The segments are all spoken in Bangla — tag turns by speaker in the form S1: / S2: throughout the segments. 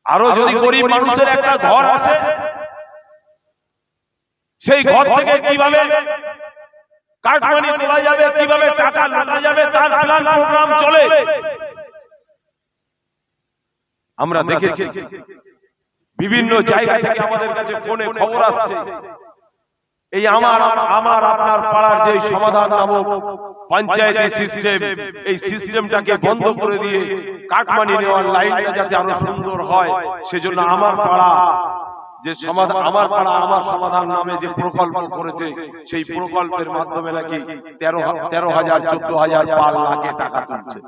S1: আরো যদি গরিব মানুষের একটা ঘর আসে, সেই ঘর থেকে কিভাবে কাটমানি তোলা যাবে, কিভাবে টাকা লুটা যাবে, তার প্ল্যান প্রোগ্রাম চলে। আমরা দেখেছি বিভিন্ন জায়গা থেকে আমাদের কাছে ফোনে খবর আসছে, এই আমার আপনার পাড়ার যে সমাধান নামক পঞ্চায়েতি সিস্টেম, এই সিস্টেমটাকে বন্ধ করে দিয়ে কাটমানি নেওয়ার লাইনটা যাতে আরো সুন্দর হয়, সেজন্য আমার পাড়া যে সমাধান, আমার পাড়া আমার সমাধান নামে যে প্রকল্প করেছে, সেই প্রকল্পের মাধ্যমে নাকি 13,000 14,000 পার লাখে টাকা তুলছে।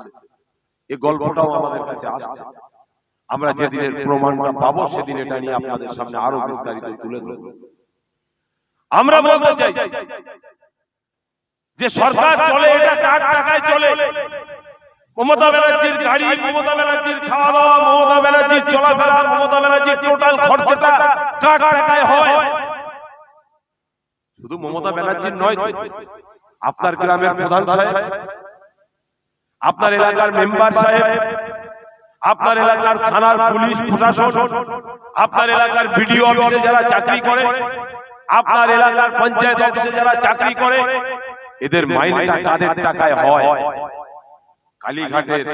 S1: এই গল্পটাও আমাদের কাছে আসছে। আমরা যেদিনের প্রমাণটা পাবো সেদিন এটা নিয়ে আপনাদের সামনে আরো বিস্তারিত তুলে ধরব। আমরা বলতে চাই যে সরকার চলে এটা কার টাকায় চলে? মমতা ব্যানার্জির গাড়ি, মমতা ব্যানার্জির খাওয়া দাওয়া, মমতা ব্যানার্জির চলাফেরা, মমতা ব্যানার্জির টোটাল খরচটা কার টাকায় হয়? শুধু মমতা ব্যানার্জির নয়, আপনার গ্রামের প্রধান সাহেব, আপনার এলাকার মেম্বার সাহেব, আপনার এলাকার থানার পুলিশ প্রশাসন, আপনার এলাকার বিডিও অফিসে যারা চাকরি করে, আপনার এলাকার পঞ্চায়েত অফিসে যারা চাকরি করে, এদের মাইনেটা কাদের টাকায় হয়? কালীঘাটের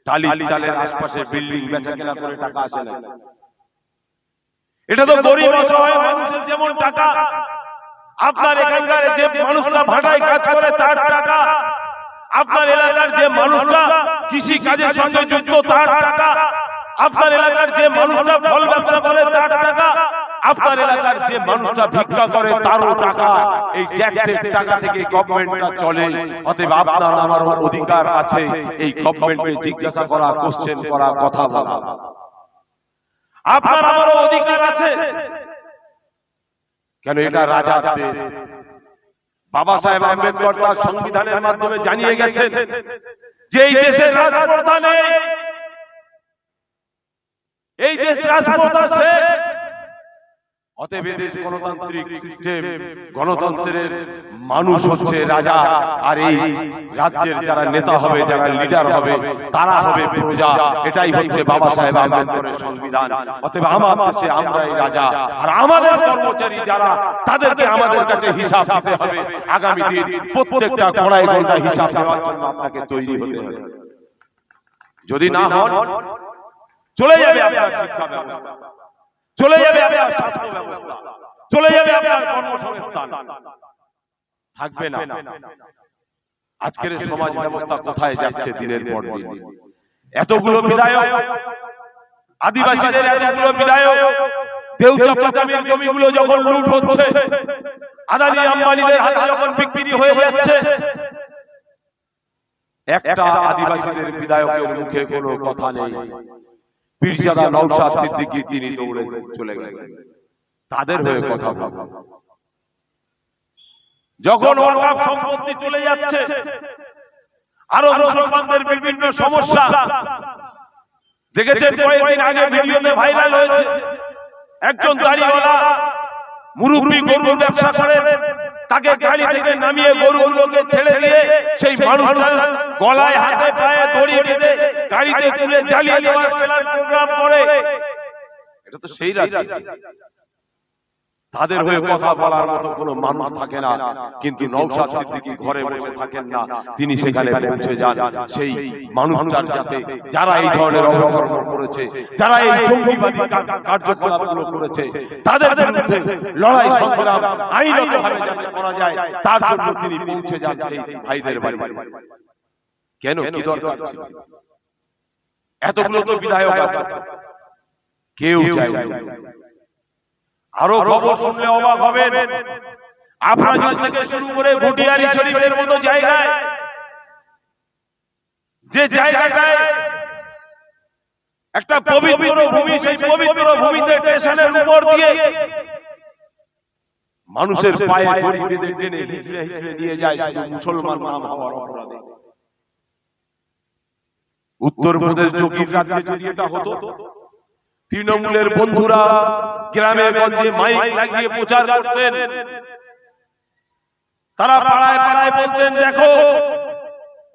S1: টালির চালের আশপাশে বিল্ডিং বেচা কেনা করে টাকা আসে না। এটা তো গরিব অসহায় মানুষের যেমন টাকা, আপনার এখানকার যে মানুষটা ভাটায় কাজ করে তার টাকা, আপনার এলাকার যে মানুষটা কৃষি কাজের সঙ্গে যুক্ত তার টাকা, আপনার এলাকার যে মানুষটা ফল ব্যবসা করে তার টাকা, আপনার এলাকার যে মানুষটা ভিক্ষা করে তারও টাকা। এই ট্যাক্সের টাকা থেকে গভর্নমেন্টটা চলে। অতএব আপনার আমারও অধিকার আছে এই গভর্নমেন্টকে জিজ্ঞাসা করা, কোশ্চেন করা, কথা বলা। আপনার আমারও অধিকার আছে। কেন? এটা রাজার দেশ। বাবা সাহেব আম্বেদকর তার সংবিধানের মাধ্যমে জানিয়ে গেছেন যে এই দেশে রাজপ্রথা নেই, এই দেশ রাজপ্রথা শেষ। অতএব দেশ গণতান্ত্রিক সিস্টেম, গণতন্ত্রের মানুষ হচ্ছে রাজা, আর এই রাজ্যের যারা নেতা হবে, যারা লিডার হবে, তারা হবে প্রজা। এটাই হচ্ছে বাবা সাহেব আম্বেদকরের সংবিধান। অতএব আমার দেশে আমরাই রাজা, আর আমাদের কর্মচারী যারা, তাদেরকে আমাদের কাছে হিসাব দিতে হবে। আগামী দিন প্রত্যেকটা কড়াই ঘন্টা হিসাব দেওয়ার জন্য আপনাকে তৈরি হতে হবে। যদি না হন, চলে যাবে আপনার শিক্ষা ব্যবস্থা, চলে যাবে আপনার স্বাস্থ্য ব্যবস্থা, চলে যাবে আপনার কর্মসংস্থান, থাকবে না। আজকের সমাজ ব্যবস্থা কোথায় যাচ্ছে দিনের পর দিন? এতগুলো বিধায়ক, আদিবাসীদের এতগুলো বিধায়ক, দেউচাপাচামির জমিগুলো যখন লুট হচ্ছে, আদানি আম্বানিদের হাতে যখন বিক্রি হয়ে যাচ্ছে, একটা আদিবাসীদের বিধায়কের মুখে কোনো কথা নেই। পীরজাদা নওশাদ সিদ্দিকী তিনি দৌড়ে চলে গেছেন, তাদের হয়ে কথা বলবো। যখন ওয়াকফ সম্পত্তি চলে যাচ্ছে, আরো মুসলমানদের বিভিন্ন সমস্যা দেখেছেন, কয়েকদিন আগে ভিডিওতে ভাইরাল হয়েছে, একজন দাড়িওয়ালা মুরব্বী গরুর ব্যবসা করে, তাকে গাড়ি থেকে নামিয়ে গরুগুলোকে ছেড়ে দিয়ে সেই মানুষটার গলায় হাতে পায়ে দড়ি বেঁধে গাড়িতে তুলে জ্বালিয়ে দেওয়ার প্ল্যান প্রোগ্রাম করে। এটা তো সেই রাজ্য। তাদের হয়ে কথা বলার মতো কোনো মানুষ থাকে না, কিন্তু নওশাদ সিদ্দিকী ঘরে বসে থাকেন না, তিনি সেখানে পৌঁছে যান সেই মানুষটার, যাতে যারা এই ধরনের অপকর্ম করেছে, যারা এই জঙ্গিবাদী কার্যকলাপগুলো করেছে, তাদের বিরুদ্ধে লড়াই সংগ্রাম আইনগতভাবে যাতে করা যায়, তার জন্য তিনি পৌঁছে যান সেই ভাইদের বাড়ি। কেন? কি দরকার ছিল? এতগুলো তো বিধায়ক আছে, কেউ চায় না। আরো খবর শুনলে অবাক হবেন, আপনার থেকে শুরু করে ঘুটিয়ারি শরীফের মতো জায়গায়, যে জায়গাটায় একটা পবিত্র ভূমি, সেই পবিত্র ভূমিতে স্টেশনের উপর দিয়ে মানুষের পায়ে দড়ি বেঁধে টেনে হিচড়ে হিচড়ে নিয়ে যায় শুধু মুসলমান নাম হওয়ার অপরাধে। উত্তরপ্রদেশ যোগীর রাজ্যে যদি এটা হতো, তৃণমূলের বন্ধুরা গ্রামে গঞ্জে মাইক লাগিয়ে প্রচার করতেন, তারা পাড়ায় পাড়ায় বলতেন, দেখো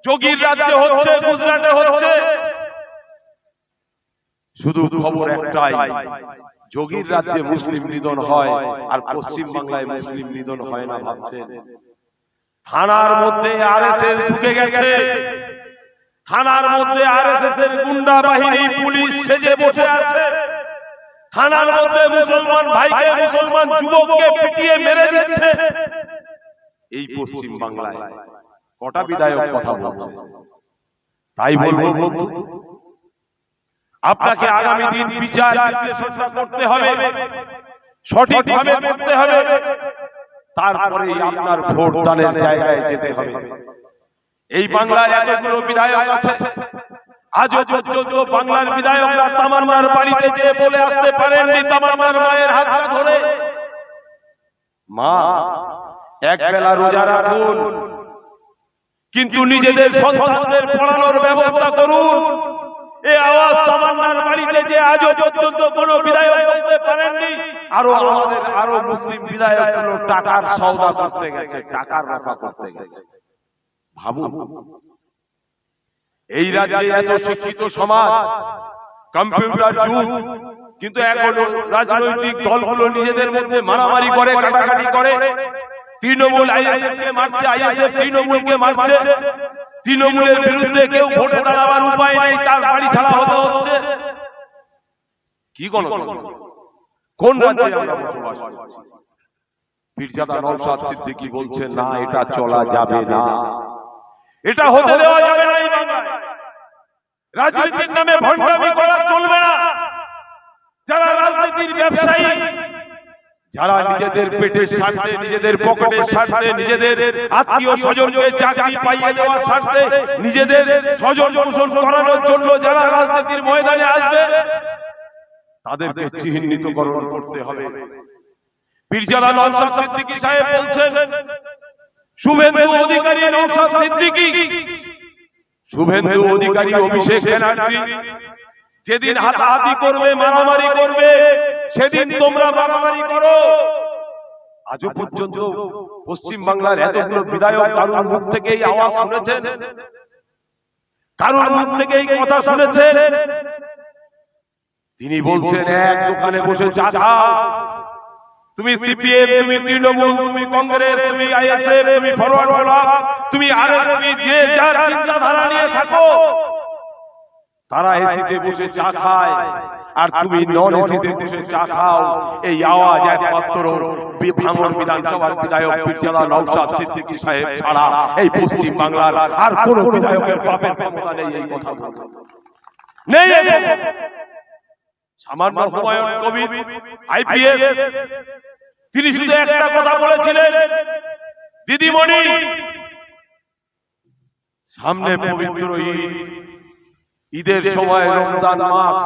S1: যোগীর রাজ্যে হচ্ছে, গুজরাটে হচ্ছে। শুধু খবর একটাই, যোগীর রাজ্যে মুসলিম নিধন হয় আর পশ্চিম বাংলায় মুসলিম নিধন হয় না ভাবছেন? থানার মধ্যে আরএসএস ঢুকে গেছে, থানার মধ্যে আরএসএস এর গুন্ডা বাহিনী পুলিশ সেজে বসে আছে, থানার মধ্যে মুসলমান ভাইকে মুসলমান যুবককে পিটিয়ে মেরে দিচ্ছে। এই পশ্চিম বাংলায় কটা বিধায়ক কথা বলছে? তাই বলবো বন্ধু, আপনাকে আগামী দিন বিচার বিশ্লেষণটা করতে হবে, সঠিকভাবে করতে হবে, তারপরেই আপনার ভোট দানের জায়গায় যেতে হবে। এই বাংলায় এতগুলো বিধায়ক আছে, আজও পর্যন্ত বাংলার বিধায়করা তামান্নার বাড়িতে যেয়ে বলে আসতে পারেননি তামান্নার মায়ের হাতটা ধরে, মা এক বেলা রোজা রাখুন, কিন্তু নিজেদের সন্তানদের পড়ানোর ব্যবস্থা করুন। এই আওয়াজ তামান্নার বাড়িতে যে আজও পর্যন্ত কোনো বিধায়ক বলতে পারেননি। আরো মুসলিম বিধায়কগুলো টাকার সওদা করতে গেছে, টাকার রফা করতে গেছে। ভাবুন, এই রাজ্যে এত শিক্ষিত সমাজ, কম্পিউটার যুগ, কিন্তু এখনো রাজনৈতিক দলগুলো নিজেদের মধ্যে মারামারি করে, কাটাকাটি করে। তৃণমূল আইএসএফ কে মারছে, আইএসএফ তৃণমূলকে মারছে, তৃণমূলের বিরুদ্ধে কেউ ভোটে দাঁড়াবার উপায় নেই, তার বাড়ি ছাড়া হতে হচ্ছে। কি গণতন্ত্র? কোন রাজ্যে আমরা বসবাস করছি? পীরজাদা নওশাদ সিদ্দিকী বলছেন, না, এটা চলা যাবে না, এটা হতে দেওয়া যাবে না। এই বাংলায় রাজনীতির নামে ভণ্ডামি করা চলবে না। যারা রাজনীতির ব্যবসায়ী, যারা নিজেদের পেটের স্বার্থে, নিজেদের পকেটের স্বার্থে, নিজেদের আত্মীয় স্বজনকে চাকরি পাইয়ে দেওয়ার স্বার্থে, নিজেদের স্বজন পোষণ করানোর জন্য যারা রাজনীতির ময়দানে আসবে, তাদেরকে চিহ্নিতকরণ করতে হবে। পীরজাদা নওশাদ সিদ্দিকী সাহেব বলছেন, শুভেন্দু অধিকারী, নওশাদ সিদ্দিকী, শুভেন্দু অধিকারী, অভিষেক ব্যানার্জি যেদিন হাতাহাতি করবে, মারামারি করবে, সেদিন তোমরা মারামারি করো। আজও পর্যন্ত পশ্চিম বাংলার এতগুলো বিধায়ক কারোর মুখ থেকে এই আওয়াজ শুনেছেন? কারোর মুখ থেকে এই কথা শুনেছেন? তিনি বলছেন, এক দোকানে বসে চা খাও, তুমি সিপিএম, তুমি তৃণমূল, তুমি কংগ্রেস, তুমি আইএসএফ, তুমি ফরওয়ার্ড ব্লক, তুমি আরএসপি, যে যার চিন্তাধারা নিয়ে থাকো, তারা এসিতে বসে চা খায় আর তুমি নন এসিতে বসে চা খাও। এই আওয়াজ একমাত্র ভাঙড় বিধানসভার বিধায়ক পীরজাদা নওশাদ সিদ্দিকী সাহেব ছাড়া এই পশ্চিম বাংলার আর কোন বিধায়কের বাপের ক্ষমতা নেই এই কথা বলতে। নেই। সামান্য হুমায়ুন কবির আইপিএস, তিনি শুধু একটা কথা বলেছিলেন, দিদিমণি, সামনে পবিত্র ঈদ, ঈদের সময় রমজান মাস,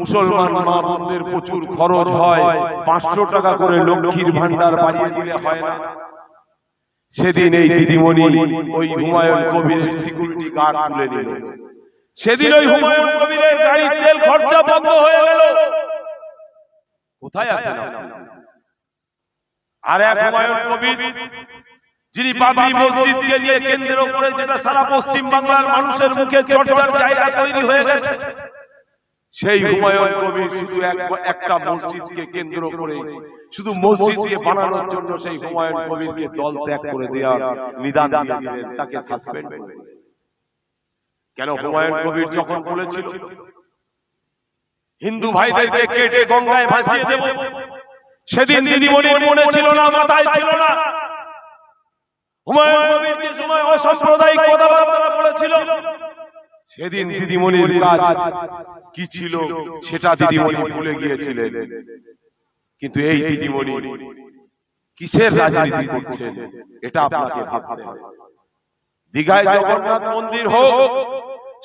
S1: মুসলমান মা বোনদের প্রচুর খরচ হয়, 500 টাকা করে লক্ষ্মীর ভান্ডার বাড়িয়ে দিলে হয় না। সেদিন এই দিদিমণি ওই হুমায়ুন কবিরের সিকিউরিটি গার্ড তুলে নিল। সেদিন ওই হুমায়ুন কবিরের গাড়ির তেল খরচা বন্ধ হয়ে গেল। কোথায় আছেন আপনারা? আর এক হুমায়ুন কবির, যিনি বাবরি মসজিদকে নিয়ে কেন্দ্র করে, যেটা সারা পশ্চিম বাংলার মানুষের মুখে চর্চার জায়গা তৈরি হয়ে গেছে, সেই হুমায়ুন কবির শুধু একটা মসজিদকে কেন্দ্র করে, শুধু মসজিদকে বানানোর জন্য সেই হুমায়ুন কবিরকে দল ত্যাগ করে দেওয়ার নিদান দিয়ে দিলেন, তাকে সাসপেন্ড করে। কেন? হুমায়ুন কবির যখন বলেছিল হিন্দু ভাইদেরকে কেটে গঙ্গায় ভাসিয়ে দেব, সেদিন দিদিমণির মনে ছিল না, মাথায় ছিল না। হুমায়ুন কবির যে সময় অসাম্প্রদায়িক কথাবার্তা বলেছিল, সেদিন দিদিমণির কাজ কি ছিল সেটা দিদিমণি ভুলে গিয়েছিলেন। কিন্তু এই দিদিমণি কিসের রাজনীতি করছেন এটা আপনাকে ভাবতে হবে। দীঘায় জগন্নাথ মন্দির হোক,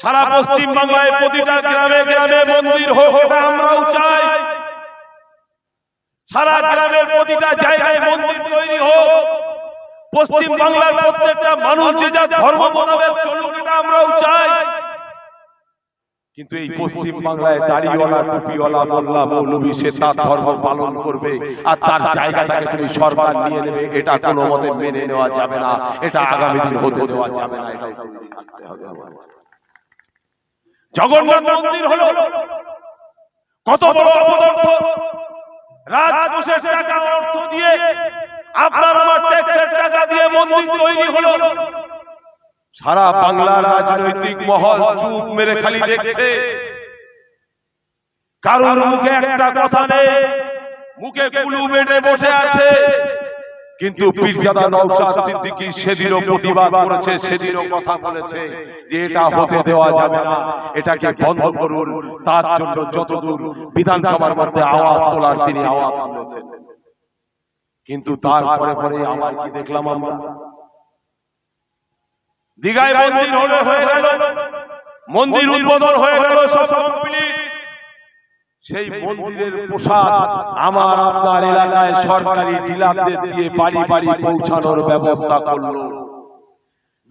S1: সারা পশ্চিম বাংলায় প্রতিটা গ্রামে গ্রামে মন্দির হোক, এটা আমরাও চাই। সারা গ্রামের প্রতিটা জায়গায় মন্দির তৈরি হোক, পশ্চিম বাংলার প্রত্যেকটা মানুষ যে যার ধর্ম মোতাবেক চলুক, এটা আমরাও চাই। কিন্তু এই পশ্চিম বাংলায় দাড়িওয়ালা, টুপিওয়ালা, মোল্লা, মৌলবী সে তার ধর্ম পালন করবে আর তার জায়গাটাকে তুমি সরকার নিয়ে নেবে, এটা কোনো মতে মেনে নেওয়া যাবে না, এটা আগামী দিন হতে দেওয়া যাবে না। এটাও থাকতে হবে। জগন্নাথ মন্দির হলো কত বড় অপদার্থ! রাজকোষের টাকা অর্থ দিয়ে, আপনার আমার ট্যাক্সের টাকা দিয়ে মন্দির তৈরি হলো। সারা বাংলার রাজনৈতিক মহল চুপ মেরে খালি দেখছে, কারোর মুখে একটা কথা নেই, মুখে কুলু বেঁধে বসে আছে। কিন্তু পীরজাদা নওশাদ সিদ্দিকী সেদিনও প্রতিবাদ করেছে, সেদিনও কথা বলেছে যে এটা হতে দেওয়া যাবে না, এটাকে বন্ধ করুন। তার জন্য যতদূর বিধানসভার মধ্যে আওয়াজ তোলার তিনি আওয়াজ তুলেছেন। কিন্তু তারপরে পরে আবার কি দেখলাম আমরা? দীঘায় মন্দির হয়ে গেল, মন্দির উদ্বোধন হয়ে গেল, সব কমপ্লিট। সেই মন্দিরের প্রসাদ আমার আপনার এলাকায় সরকারি ডিলারদের দিয়ে বাড়ি বাড়ি পৌঁছানোর ব্যবস্থা করলো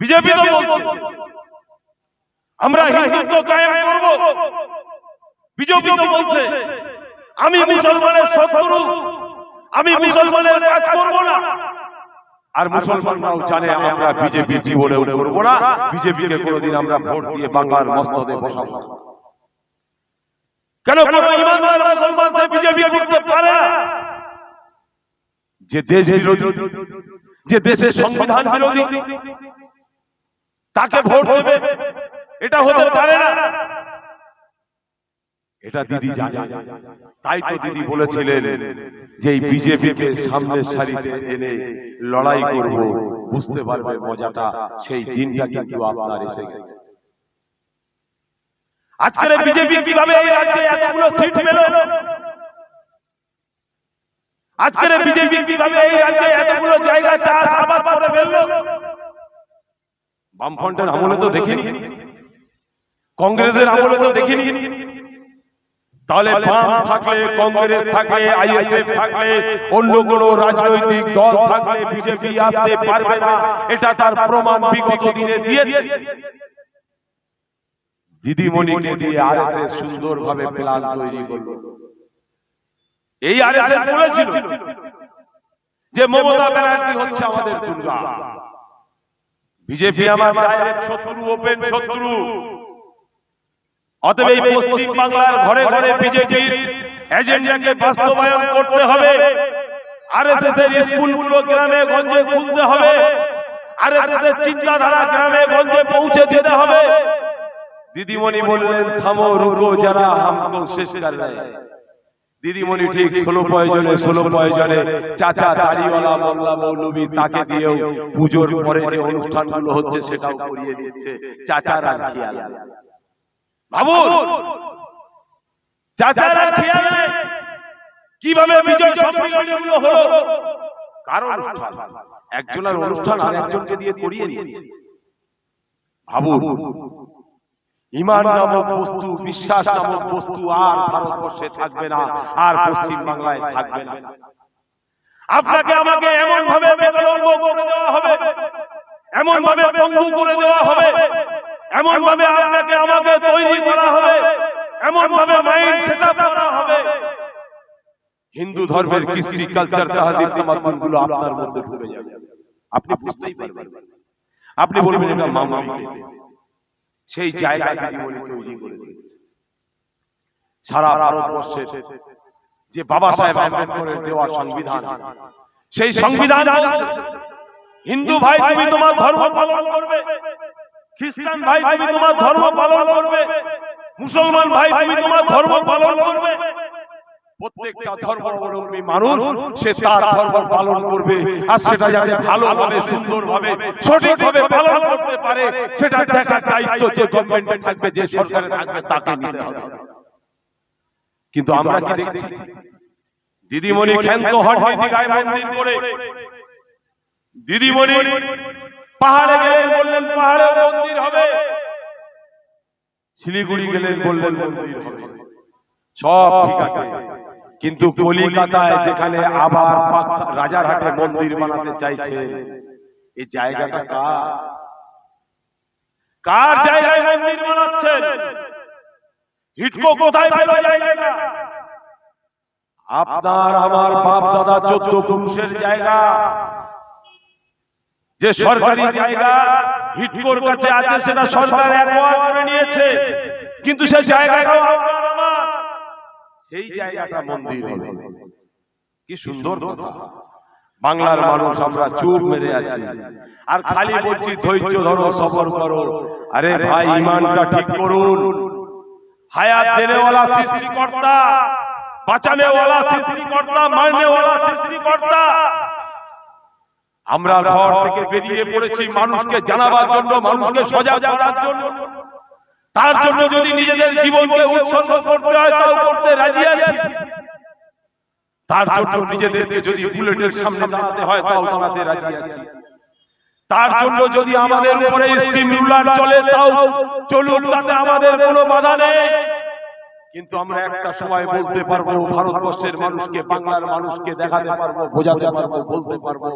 S1: বিজেপি। তো বলছে আমরা হিন্দুত্ব কায়েম করব, বিজেপি তো বলছে আমি মুসলমানের শত্রু, আমি মুসলমানের কাজ করব না। আর মুসলমানরাও জানে আমরা বিজেপি জীবনেও করব না, বিজেপিকে কোনোদিন আমরা ভোট দিয়ে বাংলার মস্তদে বসাবো না। কেন কোনো ইমানদার মুসলমান সে বিজেপি করতে পারে না? যে দেশ বিরোধী, যে দেশের সংবিধান বিরোধী, তাকে ভোট দেবে? এটা হতে পারে না। এটা দিদি জানে, তাই তো দিদি বলেছিলেন যে এই বিজেপিকে সামনের সারিতে এনে লড়াই করব, বুঝতে পারবে মজাটা। সেই দিনটা কিন্তু আপনার এসে গেছে। আজকের বিজেপি কিভাবে এই রাজ্যে এতগুলো সিট পেল? আজকের বিজেপি কিভাবে এই রাজ্যে এতগুলো জায়গা চাষ আবাদ করে ফেলল? বামফ্রন্টের আমলে তো দেখিনি, কংগ্রেসের আমলে তো দেখিনি। তাহলে বাম থাকলে, কংগ্রেস থাকলে, আইএসএফ থাকলে, অন্য কোনো রাজনৈতিক দল থাকলে বিজেপি আসতে পারবে না, এটা তার প্রমাণ বিগত দিনে দিয়েছে। দিদিমণিকে দিয়ে আরএসএস সুন্দরভাবে প্ল্যান তৈরি করল। এই আরএসএস বলেছিল যে মমতা ব্যানার্জি হচ্ছে আমাদের দুর্গা, বিজেপি আমার ডাইরেক্ট শত্রু, ওপেন শত্রু। অতএব এই পশ্চিম বাংলার ঘরে ঘরে বিজেপির এজেন্ডাকে বাস্তবায়ন করতে হবে। আরএসএস এর স্কুলগুলো গ্রামে গঞ্জে খুলতে হবে, আরএসএস এর চিন্তাধারা গ্রামে গঞ্জে পৌঁছে দিতে হবে। দিদিমণি বললেন থামো রুকো যারা হামকো শেষ কর রহে। দিদিমণি ঠিক 16 প্রয়োজনে চাচা দাড়িওয়ালা বাংলা মৌলবী তাকে দিয়েও পুজোর পরে যে অনুষ্ঠানগুলো হচ্ছে সেটাও করিয়ে দিচ্ছে। চাচার আর খেয়াল, ভাবুন চাচার আর খেয়াল নেই। কিভাবে বিজয় সম্মেলনগুলো হলো? কারণ একজনের অনুষ্ঠান আর একজনকে দিয়ে করিয়ে নিয়েছে। ভাবুন, ঈমান নামক বস্তু, বিশ্বাস নামক বস্তু আর ভারতবর্ষে থাকবে না, আর পশ্চিম বাংলায় থাকবে না। আপনাকে আমাকে এমন ভাবে বেদরঙ্গ করে দেওয়া হবে, এমন ভাবে পঙ্গু করে দেওয়া হবে, এমন ভাবে আপনাকে আমাকে তৈরি করা হবে, এমন ভাবে মাইন্ড সেটআপ করা হবে, হিন্দু ধর্মের কৃষ্টি কালচার তাহজিব তামাদ্দুন গুলো আপনার মধ্যে ঢুকে যাবে। আপনি বুঝতেই পারবেন, আপনি বলবেন এটা মামুলি কেস। সেই জায়গা দিদিমণি তৈরি করে দিয়েছে। সারা ভারতবর্ষের যে বাবা সাহেব আম্বেদকরের দেওয়া সংবিধান, সেই সংবিধান বলছে হিন্দু ভাই তুমি তোমার ধর্ম পালন করবে, খ্রিস্টান ভাই তুমি তোমার ধর্ম পালন করবে, মুসলমান ভাই তুমি তোমার ধর্ম পালন করবে। প্রত্যেকটা ধর্মাবলম্বী মানুষ সে তার ধর্ম পালন করবে, আর সেটা যাতে ভালোভাবে, সুন্দরভাবে, সঠিকভাবে পালন করতে পারে সেটা দেখার দায়িত্ব যে গভর্নমেন্টে থাকবে, যে সরকারে থাকবে তাকে নিতে হবে। কিন্তু আমরা কি দেখছি? দিদিমণি ক্ষান্ত হটনি দীঘায় মন্দির করে, দিদিমণি পাহাড়ে গেলেন বললেন পাহাড়ে মন্দির হবে, শিলিগুড়ি গেলেন বললেন মন্দির হবে। সব ঠিক আছে, কিন্তু কলিকাতায় যেখানে আবার রাজারহাটে মন্দির বানাতে চাইছে, এই জায়গাটা কার জায়গায় মন্দির বানাচ্ছেন? হিটকো কোথায় পেল জায়গাটা? আপনার আমার বাপ দাদা 14 পুরুষের জায়গা, যে সরকারি জায়গা হিটকোর কাছে আছে, সেটা সরকার অ্যাকোয়ার করে নিয়েছে। কিন্তু সেই জায়গাটাও আপনার আমার, সেই জায়গাটা মন্দির হবে। কি সুন্দর কথা। বাংলার মানুষ আমরা চুপ মেরে আছি আর খালি বলছি ধৈর্য ধরো, সবর করো। আরে ভাই, ঈমানটা ঠিক করুন। হায়াত দেনেওয়ালা সৃষ্টিকর্তা, বাঁচানেওয়ালা সৃষ্টিকর্তা, মারনেওয়ালা সৃষ্টিকর্তা। আমরা ঘর থেকে বেরিয়ে পড়েছি মানুষকে জানাবার জন্য, মানুষকে সজাগ করার জন্য। তার জন্য যদি নিজেদের জীবনকে উৎসর্গ করতে হয় তাও করতে রাজি আছি। তার জন্য নিজেদেরকে যদি বুলেটের সামনে দাঁড়াতে হয় তাও দাঁড়াতে রাজি আছি। তার জন্য যদি আমাদের উপরে স্টিম রুলার চলে তাও চলুন, তাতে আমাদের কোনো বাধা নেই। কিন্তু আমরা একটা সময় বলতে পারবো, ভারতবর্ষের মানুষকে, বাংলার মানুষকে দেখাতে পারবো, বোঝাতে পারবো, বলতে পারবো,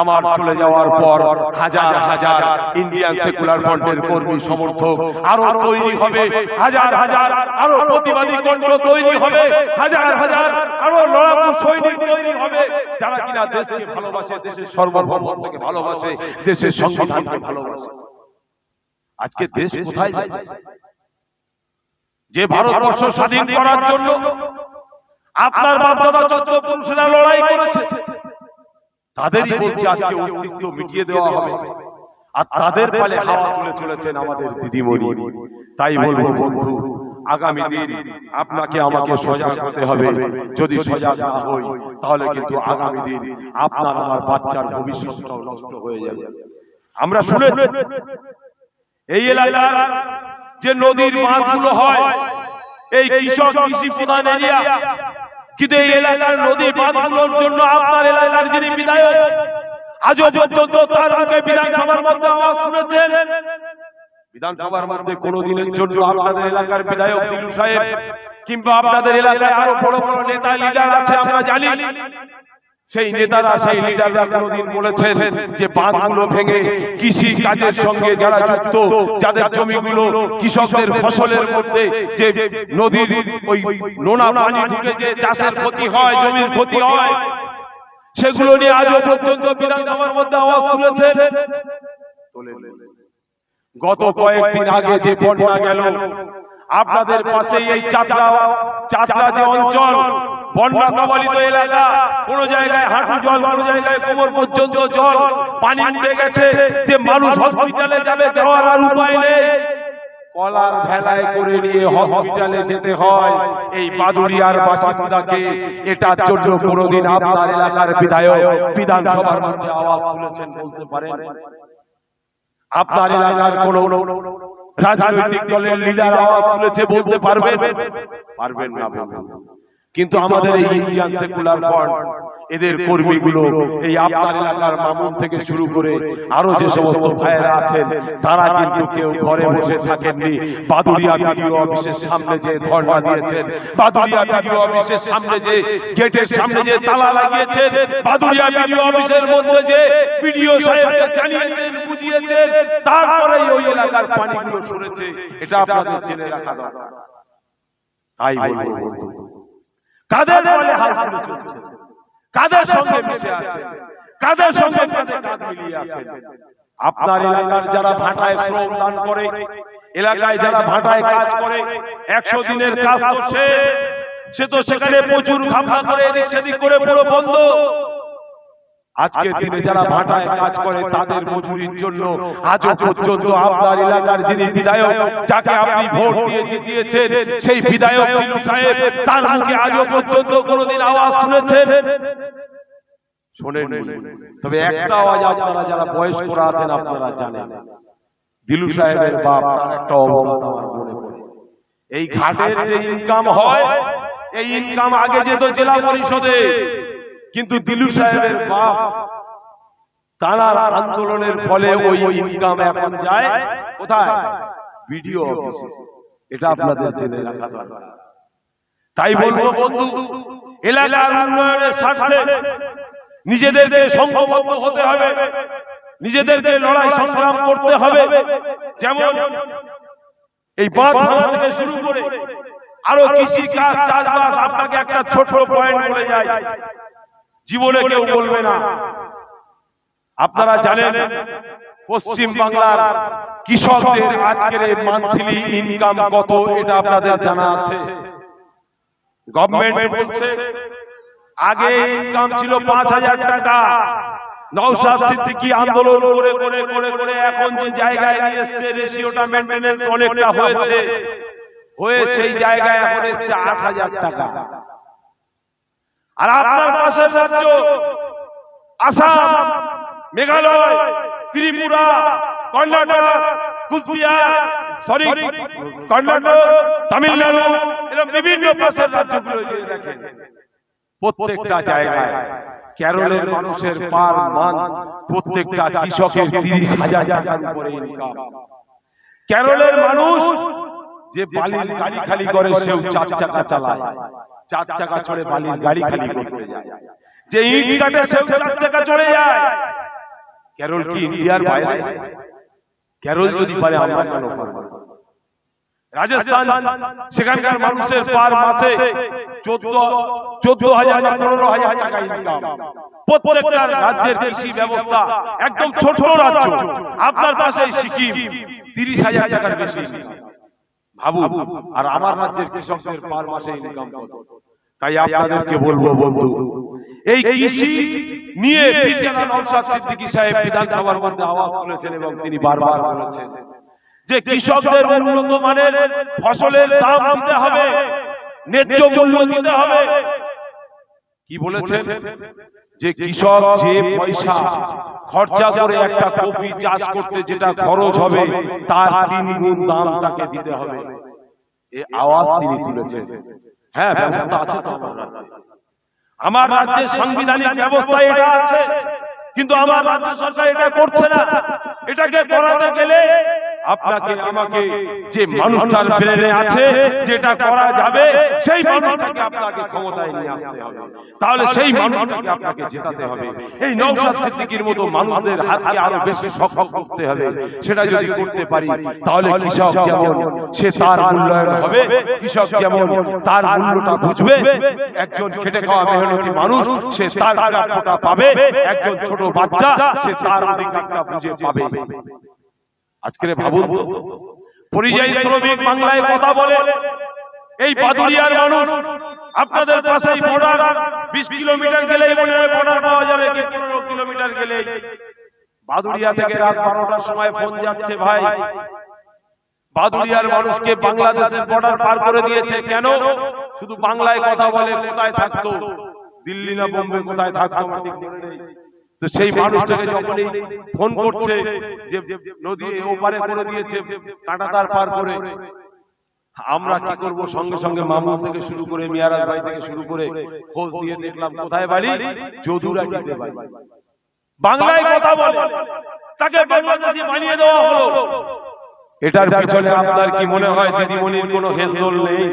S1: আমার চলে যাওয়ার পর হাজার হাজার ইন্ডিয়ান সেকুলার ফ্রন্টের কর্মী সমর্থক আরো তৈরি হবে, হাজার হাজার আরো প্রতিবাদী কণ্ঠ তৈরি হবে, হাজার হাজার আরো লড়াকু সৈনিক তৈরি হবে, যারা কিনা দেশকে ভালোবাসে, দেশের সার্বভৌমত্বকে ভালোবাসে, দেশের সংবিধানকে ভালোবাসে। আজকে দেশ কোথায় যাচ্ছে? যে ভারতবর্ষ স্বাধীন করার জন্য আপনার বাপ-দাদা 14 পুরুষেরা লড়াই করেছে, তাদেরই বলছে আজকে অস্তিত্ব মিটিয়ে দেওয়া হবে, আর তাদের পালে হাওয়া তুলে চলেছেন আমাদের দিদিমণি। তাই বলবো বন্ধু, আগামী দিন আপনাকে আমাকে সজাগ হতে হবে। যদি সজাগ না হই তাহলে কিন্তু আগামী দিন আপনার আমার বাচ্চার ভবিষ্যৎটাও নষ্ট হয়ে যাবে। আমরা শুনেছি এই এলাকার যে নদীর বাঁধগুলো হয়, এই কৃষক কৃষি প্রধান এরিয়া, কিন্তু এই এলাকার নদী বাঁধগুলোর জন্য আপনার এলাকার যিনি বিধায়ক, আজও পর্যন্ত তার মুখে বিধানসভার মধ্যে আওয়াজ শুনেছেন? বিধানসভার মধ্যে কোনোদিনের জন্য আপনাদের এলাকার বিধায়ক দিলু সাহেব কিংবা আপনাদের এলাকায় আরো বড় বড় নেতা লিডার আছে আমরা জানি, সেই নেতারা, সেই লিডাররা কোনদিন বলেছেন যে বাঁধগুলো ভেঙে কৃষি কাজের সঙ্গে যারা যুক্ত, যাদের জমিগুলো কৃষকদের ফসলের মধ্যে যে নদীর ওই নোনা পানি ঢুকে যে চাষের ক্ষতি হয়, জমির ক্ষতি হয়, সেগুলো নিয়ে আজও পর্যন্ত বিধানসভার মধ্যে আওয়াজ তুলেছেন? গত কয়েকদিন আগে যে বন্যা গেল আপনাদের পাশে, এই চাতরা যে অঞ্চল, বন্যা কবলিত এলাকা, কোন জায়গায় হাঁটু জল, কোন জায়গায় কোমর পর্যন্ত জল, পানি উঠে গেছে, যে মানুষ হসপিটালে যাবে, যাওয়ার আর উপায় নেই, কলার ভেলায় করে নিয়ে হসপিটালে যেতে হয় এই বাদুড়িয়ার বাসিন্দাকে। এটার জন্য কোনদিন আপনার এলাকার বিধায়ক বিধানসভার মধ্যে আওয়াজ তুলেছেন বলতে পারেন? আপনার এলাকার কোন রাজনৈতিক দলের লিডার আওয়াজ তুলেছে বলতে পারবেন? পারবেন না। কিন্তু আমাদের এই ইন্ডিয়ান সেকুলার ফ্রন্ট, এদের কর্মীগুলো, এই আপনার এলাকার মামুন থেকে শুরু করে আরো যে সমস্ত ভাইয়েরা আছেন, তারা কিন্তু কেউ ঘরে বসে থাকেননি। বাদুড়িয়া বিডিও অফিসের সামনে যে ধর্ণা দিয়েছেন, বাদুড়িয়া বিডিও অফিসের সামনে যে গেটের সামনে যে তালা লাগিয়েছেন, বাদুড়িয়া বিডিও অফিসের মধ্যে যে বিডিও সাহেবকে জানিয়েছেন, বুঝিয়েছেন, তারপরে ওই এলাকার পানিগুলো সরেছে, এটা আপনাদের জেনে রাখা দরকার। তাই বলবো বন্ধু, কাদের বলে হাল তুলে চলছে, কাদের সঙ্গে মিশে আছে, কাদের সঙ্গে কাঁধে কাঁধ মিলিয়ে আছে? আপনার এলাকার যারা ভাটায় শ্রম দান করে, এলাকায় যারা ভাটায় কাজ করে, 100 দিনের কাজ তো সে তো সেখানে প্রচুর ঘামা করে এদিক সেদিক করে পুরো বন্ধ। আজকের দিনে যারা ভাটায় কাজ করে তাদের মজুরির জন্য আজও পর্যন্ত আপনার এলাকার যিনি বিধায়ক, যাকে আপনি ভোট দিয়ে জিতিয়েছেন, সেই বিধায়ক দিলু সাহেব, তার মুখে আজও পর্যন্ত কোনোদিন আওয়াজ শুনেছেন? শোনেননি। তবে একটা আওয়াজ আপনারা যারা বয়স্করা আছেন আপনারা জানেন, দিলু সাহেবের বাপ, তার একটা অবদান আমার মনে পড়ে। এই ঘাটের যে ইনকাম হয়, এই ইনকাম আগে যেত জেলা পরিষদে, কিন্তু দিলু সাহেবের বাপ তার আন্দোলনের ফলে ওই ইনকাম এখন যায় কোথায়? বিডিও অফিসে। এটা আপনাদের জেনে রাখা দরকার। তাই বলবো বন্ধু, এলাকার উন্নয়নের স্বার্থে নিজেদেরকে সংঘবদ্ধ হতে হবে, নিজেদেরকে লড়াই সংগ্রাম করতে হবে। যেমন এই বাঁধ ভাঙা থেকে শুরু করে আরো কৃষি কাজ, চাষবাস, আপনাকে একটা ছোট পয়েন্ট বলে যায়, জীবনে কেউ বলবে না। আপনারা জানেন পশ্চিম বাংলার কৃষকদের আজকের এই মান্থলি ইনকাম কত, এটা আপনাদের জানা আছে? গভর্নমেন্ট বলছে আগে ইনকাম ছিল 5,000 টাকা। নওশাদ সিদ্দিকী আন্দোলন করে করে করে করে এখন যে জায়গায় নিয়ে এসেছে, রেশিওটা মেইনটেনেন্স অনেকটা হয়েছে, হয়ে সেই জায়গায় এখন এসেছে 8,000 টাকা। আর আপনার পাশের রাজ্য আসাম, মেঘালয়, ত্রিপুরা, কর্ণাটক, কুচবিহার, কর্ণাটক, তামিলনাড়ু, এরকম বিভিন্ন পাশের রাজ্যগুলো যদি দেখেন, প্রত্যেকটা জায়গায় কেরলের মানুষের পার মান, প্রত্যেকটা কৃষকের 30,000 টাকার উপরে ইনকাম। কেরলের মানুষ যে বালির গাড়ি খালি করে সেও 4 চাকা চালায়, 4 চাকা চড়ে বালির গাড়ি খালি করতে যায়। যে ইট কাটে সেও 4 চাকা চড়ে যায়। কেরল কি ইন্ডিয়ার বাইরে? কেরল যদি পারে আমরা কেন পারবো? রাজস্থান, সেখানকার মানুষের পার মাসে 14,000 না 15,000 টাকা ইনকাম। প্রত্যেকটা রাজ্যের কৃষি ব্যবস্থা একদম ছোট রাজ্য। আপনার পাশে সিকিম 30,000 টাকার বেশি ভাবুন, আর আমার রাজ্যের কৃষকদের পার মাসে ইনকাম কত? তাই আপনাদেরকে বলবো বন্ধু, এই কৃষি নিয়ে পিতানা নওশাদ সিদ্দিকী সাহেব বিধানসভার মধ্যে আওয়াজ তুলেছেন এবং তিনি বারবার বলেছেন যে কৃষকদের উন্নত মানের ফসলের দাম দিতে হবে, ন্যায্য মূল্য দিতে হবে। কি বলেছেন? যে কৃষক যে পয়সা খরচা করে একটা কপি চাষ করতে যেটা খরচ হবে তার 3 গুণ দাম তাকে দিতে হবে। এই আওয়াজ তিনি তুলেছেন। হ্যাঁ, ব্যবস্থা আছে তো আমার রাজ্যের সাংবিধানিক ব্যবস্থা এটা আছে, কিন্তু আমার রাজ্য সরকার এটা করছে না। এটাকে করাতে গেলে আপনাকে আমাকে যে মানুষটার ব্রেনে আছে যেটা করা যাবে সেই মানুষটাকে আপনাকে ক্ষমতায় নিয়ে আসতে হবে, তাহলে সেই মানুষটাকে আপনাকে জেতাতে হবে। এই নওশাদ সিদ্দিকীর মতো মানুষদের হাতকে আরো বেশি সক্ষম করতে হবে। সেটা যদি করতে পারি তাহলে কৃষক যেমন সে তার মূল্যায়ন হবে, কৃষক যেমন তার মূল্যটা বুঝবে, একজন খেটে খাওয়া মেহনতি মানুষ সে তার প্রাপ্যটা পাবে, একজন ছোট বাচ্চা সে তার অধিকারটা বুঝে পাবে। আজকে ভাবুন তো, পরিযায়ী শ্রমিক বাংলায় কথা বলে, এই বাদুড়িয়ার মানুষ আপনাদের পাশেই বর্ডার, 20 কিলোমিটার গেলেই মনে হয় বর্ডার পাওয়া যাবে, 15 কিলোমিটার গেলেই। বাদুড়িয়া থেকে রাত 12টার সময় ফোন যাচ্ছে, ভাই বাদুড়িয়ার মানুষকে বাংলাদেশের বর্ডার পার করে দিয়েছে। কেন? শুধু বাংলায় কথা বলে, কোথায় থাকতো, দিল্লি না বোম্বে কোথায় থাকতো ঠিক মনে নেই। তো সেই মানুষটাকে যখনই ফোন করছে যে নদী ওপারে করে দিয়েছে, কাঁটাতার পার করে, আমরা কি করব? সঙ্গে সঙ্গে মামুন থেকে শুরু করে মিয়ারাজ ভাই থেকে শুরু করে খোঁজ দিয়ে দেখলাম কোথায় বাড়ি, যদুরাটিতে বাড়ি। বাংলায় কথা বলে, তাকে বাংলাদেশি বানিয়ে দেওয়া হলো। এটার পিছনে আপনার কি মনে হয় দিদিমণির কোনো হেলদোল নেই?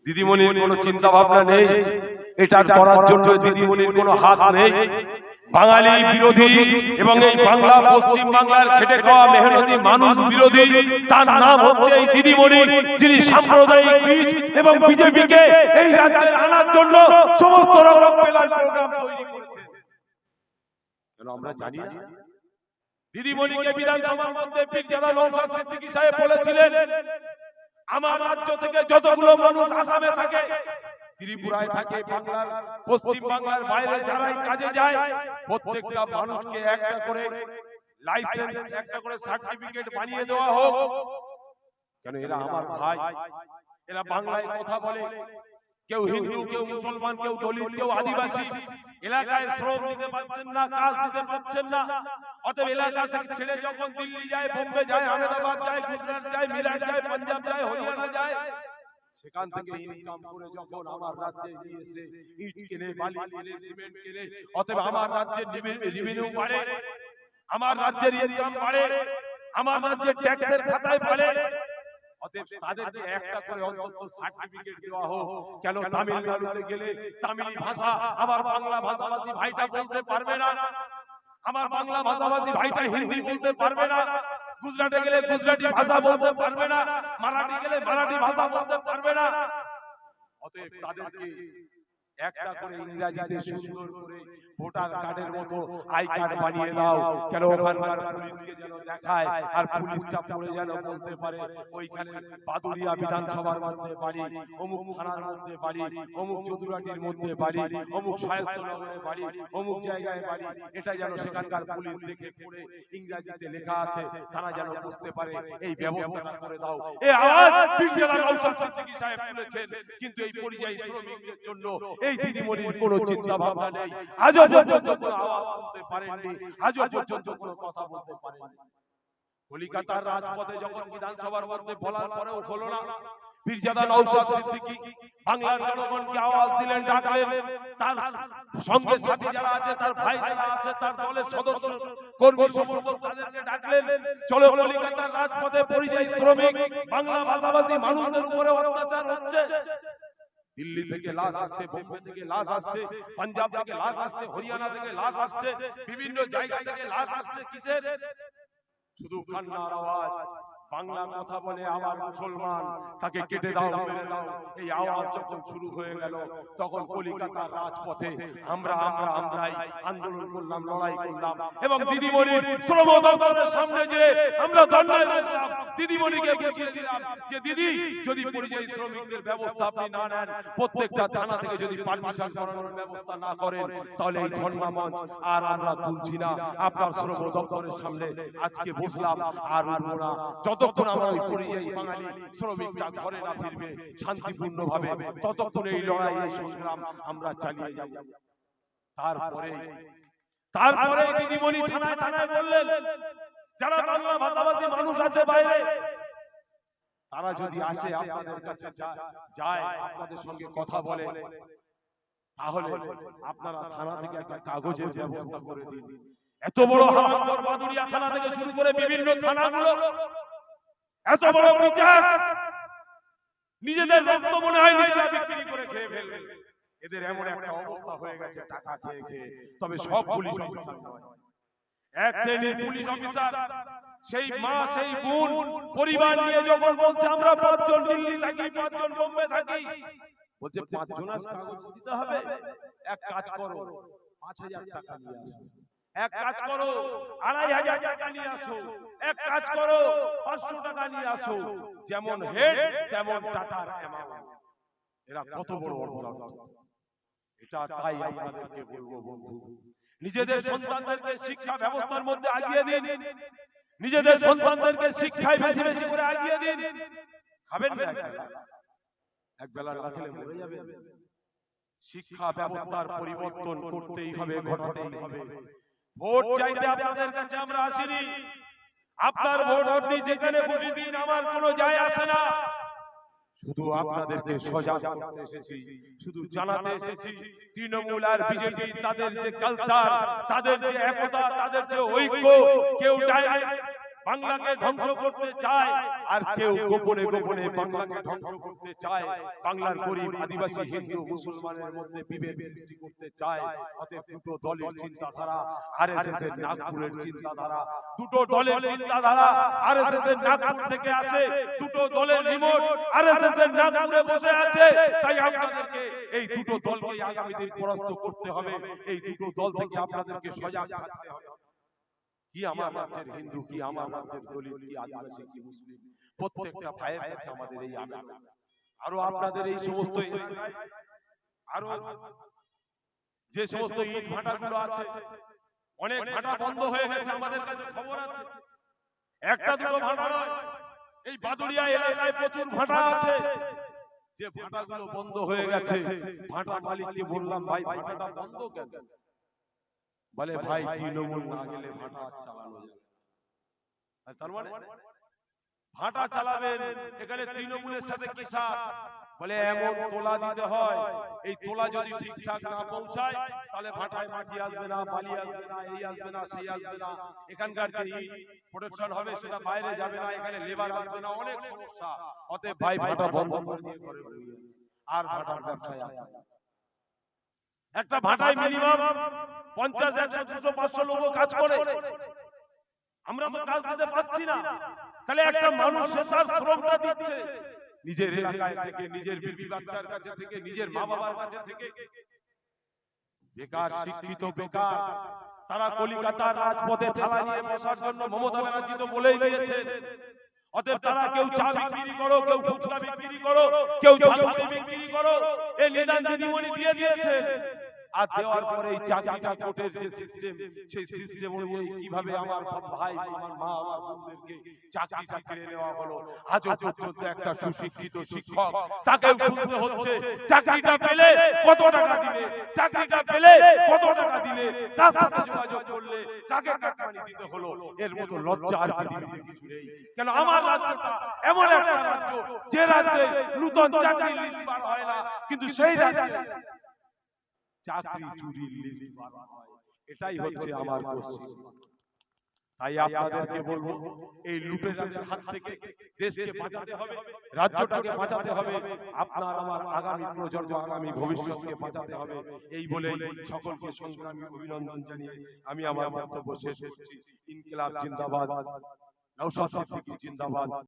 S1: দিদিমণির কোনো চিন্তা ভাবনা নেই? এটা করার জন্য দিদিমণির কোনো হাত নেই? বাঙালি বিরোধী এবং এই বাংলা, পশ্চিম বাংলার খেটে খাওয়া মেহনতি মানুষ বিরোধী, তার নাম হচ্ছে এই দিদিমণি, যিনি সাম্প্রদায়িক বীজ এবং বিজেপিকে এই রাজ্যে আনার জন্য সমস্ত রকম প্ল্যান প্রোগ্রাম তৈরি করেছে। কেন আমরা জানি না? দিদিমণিকে বিধানসভার মধ্যে পিরজাদা নওশাদ সিদ্দিকী সাহেব বলেছিলেন, আমার রাজ্য থেকে যতগুলো মানুষ আসামে থাকে, ত্রিপুরায় থাকে, বাংলার পশ্চিম বাংলার বাইরে যারাই কাজে যায়, প্রত্যেকটা মানুষকে একটা করে লাইসেন্স, একটা করে সার্টিফিকেট বানিয়ে দেওয়া হোক। কেন? এরা আমার ভাই, এরা বাংলায় কথা বলে, কেউ হিন্দু, কেউ মুসলমান, কেউ দলিত, কেউ আদিবাসী। এলাকায় শ্রম দিতে পারছেন না, কাজ দিতে পারছেন না, অতএব এলাকা থেকে ছেড়ে যখন দিল্লি যায়, বোম্বে যায়, আহমেদাবাদ যায়, গুজরাট যায়, মিরাট যায়, পাঞ্জাব যায়, হরিয়ানা যায়, সেখান থেকে ইনকাম করে যখন আমার রাজ্যে নিয়ে এসে ইট কেনে, বালি কেনে, সিমেন্ট কেনে, অতএব আমার রাজ্যের রেভিনিউ বাড়ে, আমার রাজ্যের ইনকাম বাড়ে, আমার রাজ্যের ট্যাক্সের খাতায় বাড়ে। অতএব তাদেরকে একটা করে অন্তত সার্টিফিকেট দেওয়া হোক। কেন? তামিলনাড়ুতে গেলে তামিলি ভাষা আমার বাংলা ভাষাভাষী ভাইটা বলতে পারবে না, আমার বাংলা ভাষাভাষী ভাইটা হিন্দি বলতে পারবে না, গুজরাটে গেলে গুজরাটি ভাষা বলতে পারবে না, মারাঠি গেলে মারাঠি ভাষা বলতে পারবে না। অতএব তাদেরকে একটা করে ইংরেজিতে সুন্দর করে ভোটার কার্ডের মতো আই কার্ড বানিয়ে দাও, কেন ওখানকার পুলিশকে যেন দেখায় আর পুলিশটা পড়ে যেন বলতে পারে ওইখানে বাদুড়িয়া বিধানসভার মধ্যে বাড়ি, অমুক থানার মধ্যে বাড়ি, অমুক চতুরাটির মধ্যে বাড়ি, অমুক শায়েস্তানগরে বাড়ি, অমুক জায়গায় বাড়ি। এটা যেন সেখানকার পুলিশ দেখে পড়ে ইংরেজিতে লেখা আছে তারা যেন বুঝতে পারে, এই ব্যবস্থাটা করে দাও। এই আওয়াজ পীর জেলা নওশাদ সিদ্দিকী সাহেব তুলেছেন, কিন্তু এই পরিযায়ী শ্রমিকদের জন্য এই দিদিমণির কোনো চিন্তা ভাবনা নেই। আজও পর্যন্ত কোনো আওয়াজ তুলতে পারেননি, আজও পর্যন্ত কোনো কথা বলতে পারেননি। কলিকাতার রাজপথে যখন বিধানসভার মধ্যে বলার পরেও হলো না, পীরজাদা নওশাদ সিদ্দিকী বাংলার জনগণকে আওয়াজ দিলেন, ডাকলেন। তার সঙ্গে সাথী যারা আছে, তার ভাই যারা আছে, তার দলের সদস্য কর্মী সমর্থক, তাদেরকে ডাকলেন, চলো কলিকাতার রাজপথে পরিযায়ী শ্রমিক বাংলা ভাষাভাষী মানুষদের উপরে অত্যাচার হচ্ছে। দিল্লি থেকে লাশ আসছে, বোম্বে থেকে লাশ আসছে, পাঞ্জাব থেকে লাশ আসছে, হরিয়ানা থেকে লাশ আসছে, বিভিন্ন জায়গা থেকে লাশ আসছে। কিসের? শুধু কান্নার আওয়াজ। বাংলা কথা বলে আবার মুসলমান, তাকে কেটে দাও, মেরে দাও। এই আওয়াজ যখন শুরু হয়ে গেল, তখন কলিকাতার রাজপথে আমরাই আন্দোলন করলাম, লড়াই করলাম, এবং দিদিমণির শ্রম দপ্তরের সামনে যে আমরা ধর্নায় বসলাম, দিদিমণিকে বুঝিয়ে দিলাম যে দিদি, যদি পরিযায়ী শ্রমিকদের ব্যবস্থা আপনি না নেন, প্রত্যেকটা থানা থেকে যদি পারমিশন করানোর ব্যবস্থা না করেন, তাহলে এই ধর্ণা মঞ্চ আর আমরা তুলছি না। আপনার শ্রম দপ্তরের সামনে আজকে বসলাম, আর উঠবো না যতক্ষণ আমরা ওই পরিযায়ী বাঙালি শ্রমিকটা ঘরে না ফিরবে শান্তিপূর্ণ ভাবে, ততক্ষণ এই লড়াই, এই সংগ্রাম আমরা চালিয়ে যাব। তারপরে দিদিমণি থানায় থানায় বললেন, যারা বাংলা ভাষাভাষী মানুষ আছে বাইরে, তারা যদি আসে আপনাদের কাছে যায়, আপনাদের সঙ্গে কথা বলে, তাহলে আপনারা থানা থেকে একটা কাগজের ব্যবস্থা করে দিন। এত বড় হারামখোর বাদুড়িয়া থানা থেকে শুরু করে বিভিন্ন থানাগুলো এত বড় বিচার, নিজেদের রক্ত মনে হয় নিজেরা বিক্রি করে খেয়ে ফেলবে। এদের এমন একটা অবস্থা হয়ে গেছে টাকা খেয়ে খেয়ে। তবে সব পুলিশ অফিসার নয়, এক শ্রেণীর পুলিশ অফিসার, সেই মা সেই বোন পরিবার নিয়ে যখন বলছে আমরা 5 জন দিল্লি থাকি, 5 জন বোম্বে থাকি, বলছে 5 জনের কাগজ দিতে হবে। এক কাজ করো, 5000 টাকা নিয়ে আসো। এক কাজ করো, 2500 টাকা নিয়ে আসো। এক কাজ করো, 500 টাকা নিয়ে আসো। যেমন হেড তেমন টাকার অ্যামাউন্ট। এরা কত বড় অপরাধ! এটা তাই আপনাদেরকে বলবো বন্ধু, নিজেদের সন্তানদেরকে শিক্ষা ব্যবস্থার মধ্যে আগিয়ে দিন, নিজেদের সন্তানদেরকে শিক্ষায় বেশি বেশি করে আগিয়ে দিন। খাবেন না এক বেলা না খেলে মরে যাবেন। শিক্ষা ব্যবস্থার পরিবর্তন করতেই হবে, ঘটাতেই হবে। ভোট চাইতে আপনাদের কাছে আমরা আসিনি। আপনার ভোট আপনি যেখানে খুশি দিন, আমার কোনো যায় আসে না। শুধু আপনাদেরকে সজাগ করতে এসেছি, শুধু জানাতে এসেছি, তৃণমূল আর বিজেপি তাদের যে কালচার, তাদের যে একতা, তাদের যে ঐক্য, কেউ ডাইরেক্ট বাংলাকে ধ্বংস করতে চায়, আর কেউ গোপনে গোপনে বাংলাকে ধ্বংস করতে চায়। বাংলার গরিব আদিবাসী হিন্দু মুসলমানের মধ্যে বিভেদ সৃষ্টি করতে চায়। অতএব দুটো দলের চিন্তাধারা, আরএসএস এর নাগপুরের চিন্তাধারা, দুটো দলের চিন্তাধারা আরএসএস এর নাগপুর থেকে আসে, দুটো দলের রিমোট আরএসএস এর নাগপুরে বসে আছে। তাই আপনাদেরকে এই দুটো দলকে আগামী দিন পরাস্ত করতে হবে। এই দুটো দল থেকে আপনাদেরকে সজাগ থাকতে হবে। কি আমার রাজ্যের হিন্দু, কি আমার রাজ্যের দলিত, কি আদিবাসী, কি মুসলিম, প্রত্যেকটা ভাইয়ের কাছে আমাদের এই আবেদন। আরো আপনাদের এই সমস্ত আরো যে সমস্ত ইট ভাটাগুলো আছে, অনেক ভাটা বন্ধ হয়ে গেছে, আমাদের কাছে খবর আছে। একটা দুটো ভাটা নয়, এই বাদুড়িয়া এলাকায় প্রচুর ভাটা আছে। যে ভাটাগুলো বন্ধ হয়ে গেছে, ভাটা মালিককে বললাম, ভাই ভাটাটা বন্ধ কেন? বলে ভাই তৃণমূল না গেলে ভাটা চালানো যাবে। তার মানে ভাটা চালাবেন, এখানে তৃণমূলের সাথে কি সাথ? বলে এমন তোলা দিতে হয়, এই তোলা যদি ঠিকঠাক না পৌঁছায়, তাহলে ভাটায় মাটি আসবে না, বালি আসবে না, এই আসবে না, সেই আসবে না, এখানকার যে প্রোডাকশন হবে সেটা বাইরে যাবে না, এখানে লেবার আসবে না, অনেক সমস্যা। অতএব ভাই ভাটা বন্ধ করে দিয়ে ঘরে বসে আর ভাটার ব্যবসায় আসবে। একটা ভাটায় মিনিমাম 50, 100, 200, 500 লোক কাজ করে। আমরা তো কাজ দিতে পারছি না, তাহলে একটা মানুষ তার শ্রমটা দিচ্ছে, নিজের এলাকায় থেকে, নিজের বিবি বাচ্চার কাছে থেকে, নিজের মা বাবার কাছে থেকে। বেকার শিক্ষিত বেকার, তারা কলিকাতার রাজপথে থালা নিয়ে বসার জন্য মমতা ব্যানার্জি তো বলেই দিয়েছেন। অতএব তারা কেউ চা বিক্রি করো, কেউ ফুচকা বিক্রি করো, কেউ ঝালমুড়ি বিক্রি করো, এই নিদান দিদিমণি দিয়ে দিয়েছেন। আর দেওয়ার পরে এই চাকরিটা কোর্টের যে সিস্টেম, সেই সিস্টেম অনুযায়ী কিভাবে আমার ভাই, আমার মা, আমার বোনদেরকে চাকরিটা কেড়ে নেওয়া হলো। আজও পর্যন্ত একটা সুশিক্ষিত শিক্ষক, তাকেও শুনতে হচ্ছে চাকরিটা পেলে কত টাকা দিলে, চাকরিটা পেলে কত টাকা দিলে, কার সাথে যোগাযোগ করলে কাকে কাটমানি দিতে হলো। এর মতো লজ্জা আর পৃথিবীতে কিছু নেই। কেন আমার রাজ্যটা এমন একটা রাজ্য, যে রাজ্যে নতুন চাকরির লিস্ট বার হয় না, কিন্তু সেই রাজ্যে চাকরি চুরির লিস্ট বার হয়। এটাই হচ্ছে আমার কোশ্চেন। তাই আপনাদেরকে বলবো, এই লুটেরাদের হাত থেকে দেশকে বাঁচাতে হবে, রাজ্যটাকে বাঁচাতে হবে, আপনার আমার আগামী প্রজন্ম, আগামী ভবিষ্যৎকে বাঁচাতে হবে। এই বলেই সকলকে সংগ্রামী অভিনন্দন জানিয়ে আমি আমার বক্তব্য শেষ করছি। ইনকিলাব জিন্দাবাদ, নওশাদ সিদ্দিকী জিন্দাবাদ।